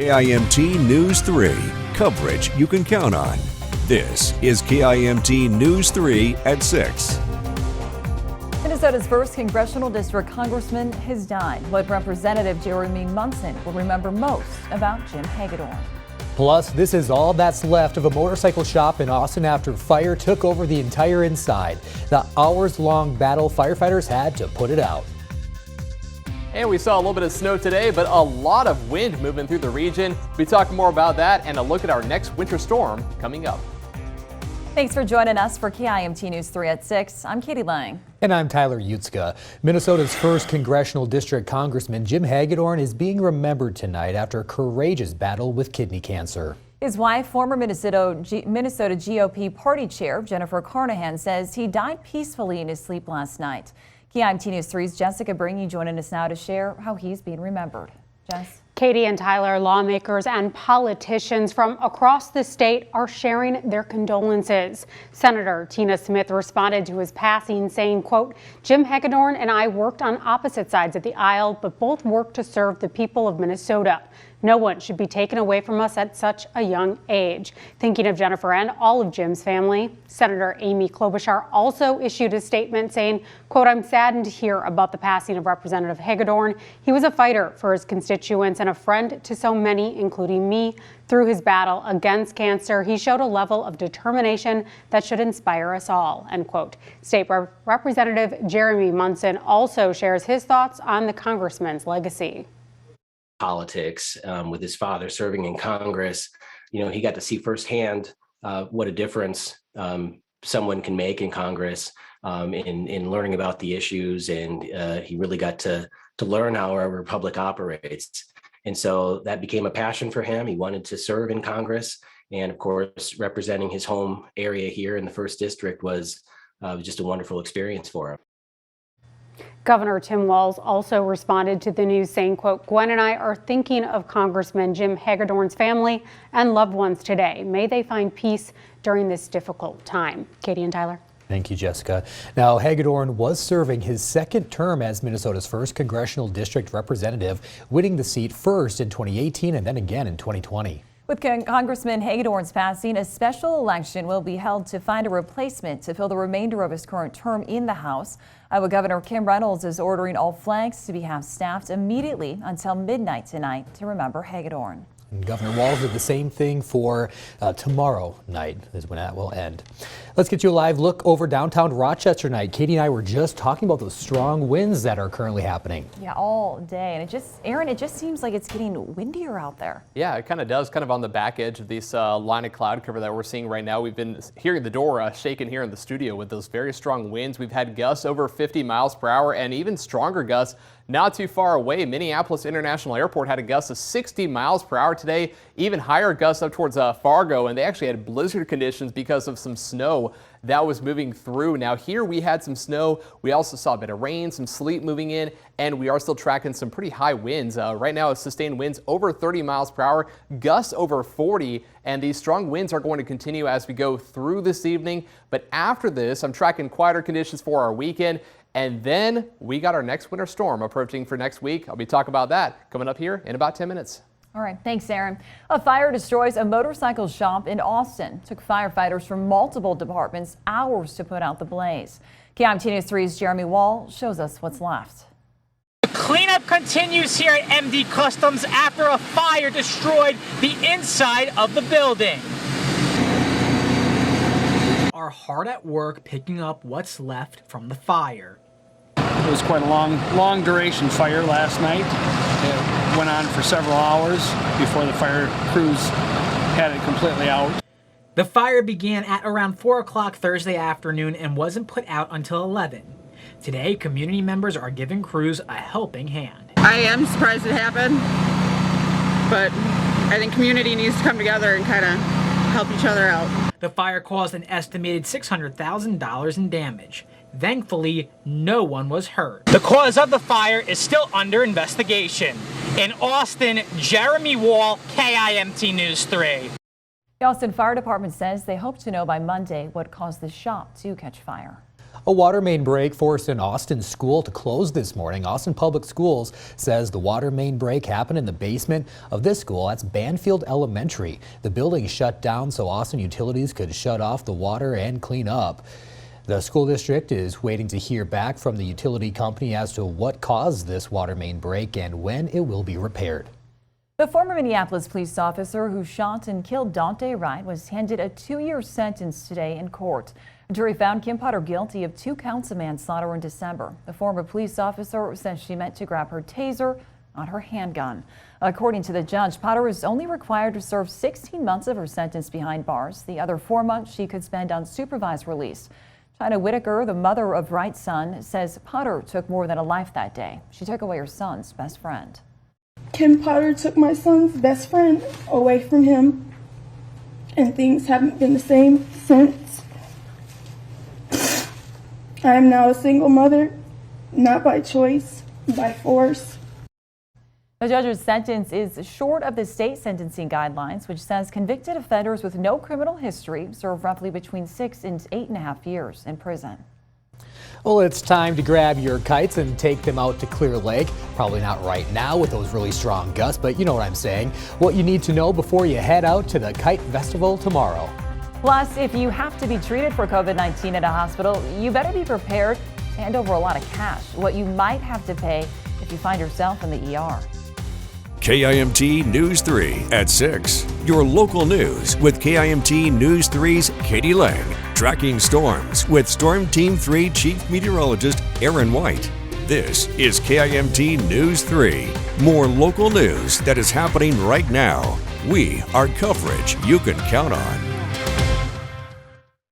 KIMT News 3, coverage you can count on. This is KIMT News 3 at 6. Minnesota's first congressional district congressman has died. What Representative Jeremy Munson will remember most about Jim Hagedorn. Plus, this is all that's left of a motorcycle shop in Austin after fire took over the entire inside. The hours-long battle, firefighters had to put it out. And we saw a little bit of snow today, but a lot of wind moving through the region. We talk more about that and a look at our next winter storm coming up. Thanks for joining us for KIMT News 3 at 6. I'm Katie Lang. And I'm Tyler Utska. Minnesota's first congressional district congressman Jim Hagedorn is being remembered tonight after a courageous battle with kidney cancer. His wife, former Minnesota GOP party chair Jennifer Carnahan, says he died peacefully in his sleep last night. KIMT News 3's Jessica Bringy joining us now to share how he's being remembered. Jess? Katie and Tyler, lawmakers and politicians from across the state are sharing their condolences. Senator Tina Smith responded to his passing saying, quote, Jim Hagedorn and I worked on opposite sides of the aisle, but both worked to serve the people of Minnesota. No one should be taken away from us at such a young age. Thinking of Jennifer and all of Jim's family, Senator Amy Klobuchar also issued a statement saying, quote, I'm saddened to hear about the passing of Representative Hagedorn. He was a fighter for his constituents and a friend to so many, including me. Through his battle against cancer, he showed a level of determination that should inspire us all, end quote. State Representative Jeremy Munson also shares his thoughts on the congressman's legacy. Politics with his father serving in Congress, he got to see firsthand what a difference someone can make in Congress in learning about the issues, and he really got to learn how our republic operates. And so that became a passion for him. He wanted to serve in Congress, and of course, representing his home area here in the 1st District was just a wonderful experience for him. Governor Tim Walz also responded to the news saying, quote, Gwen and I are thinking of Congressman Jim Hagedorn's family and loved ones today. May they find peace during this difficult time. Katie and Tyler. Thank you, Jessica. Now, Hagedorn was serving his 2nd term as Minnesota's 1st congressional district representative, winning the seat first in 2018 and then again in 2020. With Congressman Hagedorn's passing, a special election will be held to find a replacement to fill the remainder of his current term in the House. Iowa Governor Kim Reynolds is ordering all flags to be half-staffed immediately until midnight tonight to remember Hagedorn. And Governor Walz did the same thing for tomorrow night is when that will end. Let's get you a live look over downtown Rochester tonight. Katie and I were just talking about those strong winds that are currently happening. Yeah, all day. And it just seems like it's getting windier out there. Yeah, it kind of does, kind of on the back edge of this line of cloud cover that we're seeing right now. We've been hearing the door shaking here in the studio with those very strong winds. We've had gusts over 50 miles per hour and even stronger gusts not too far away. Minneapolis International Airport had a gust of 60 miles per hour today, even higher gusts up towards Fargo, and they actually had blizzard conditions because of some snow that was moving through. Now here we had some snow. We also saw a bit of rain, some sleet moving in, and we are still tracking some pretty high winds. Right now, sustained winds over 30 miles per hour, gusts over 40, and these strong winds are going to continue as we go through this evening. But after this, I'm tracking quieter conditions for our weekend. And then we got our next winter storm approaching for next week. I'll be talking about that coming up here in about 10 minutes. All right, thanks, Aaron. A fire destroys a motorcycle shop in Austin. Took firefighters from multiple departments hours to put out the blaze. KIMT News 3's Jeremy Wall shows us what's left. The cleanup continues here at MD Customs after a fire destroyed the inside of the building. Are hard at work picking up what's left from the fire. It was quite a long duration fire last night. It went on for several hours before the fire crews had it completely out. The fire began at around 4 o'clock Thursday afternoon and wasn't put out until 11. Today, community members are giving crews a helping hand. I am surprised it happened, but I think community needs to come together and kind of help each other out. The fire caused an estimated $600,000 in damage. Thankfully, no one was hurt. The cause of the fire is still under investigation. In Austin, Jeremy Wall, KIMT News 3. The Austin Fire Department says they hope to know by Monday what caused the shop to catch fire. A water main break forced an Austin school to close this morning. Austin Public Schools says the water main break happened in the basement of this school. That's Banfield Elementary. The building shut down so Austin Utilities could shut off the water and clean up. The school district is waiting to hear back from the utility company as to what caused this water main break and when it will be repaired. The former Minneapolis police officer who shot and killed Daunte Wright was handed a 2-year sentence today in court. A jury found Kim Potter guilty of 2 counts of manslaughter in December. The former police officer says she meant to grab her taser, not her handgun. According to the judge, Potter is only required to serve 16 months of her sentence behind bars. The other 4 months she could spend on supervised release. China Whitaker, the mother of Wright's son, says Potter took more than a life that day. She took away her son's best friend. Kim Potter took my son's best friend away from him, and things haven't been the same since. I am now a single mother, not by choice, by force. The judge's sentence is short of the state sentencing guidelines, which says convicted offenders with no criminal history serve roughly between 6 and 8.5 years in prison. Well, it's time to grab your kites and take them out to Clear Lake. Probably not right now with those really strong gusts, but you know what I'm saying. What you need to know before you head out to the Kite Festival tomorrow. Plus, if you have to be treated for COVID-19 at a hospital, you better be prepared to hand over a lot of cash. What you might have to pay if you find yourself in the ER. KIMT News 3 at 6. Your local news with KIMT News 3's Katie Lang. Tracking storms with Storm Team 3 Chief Meteorologist Aaron White. This is KIMT News 3. More local news that is happening right now. We are coverage you can count on.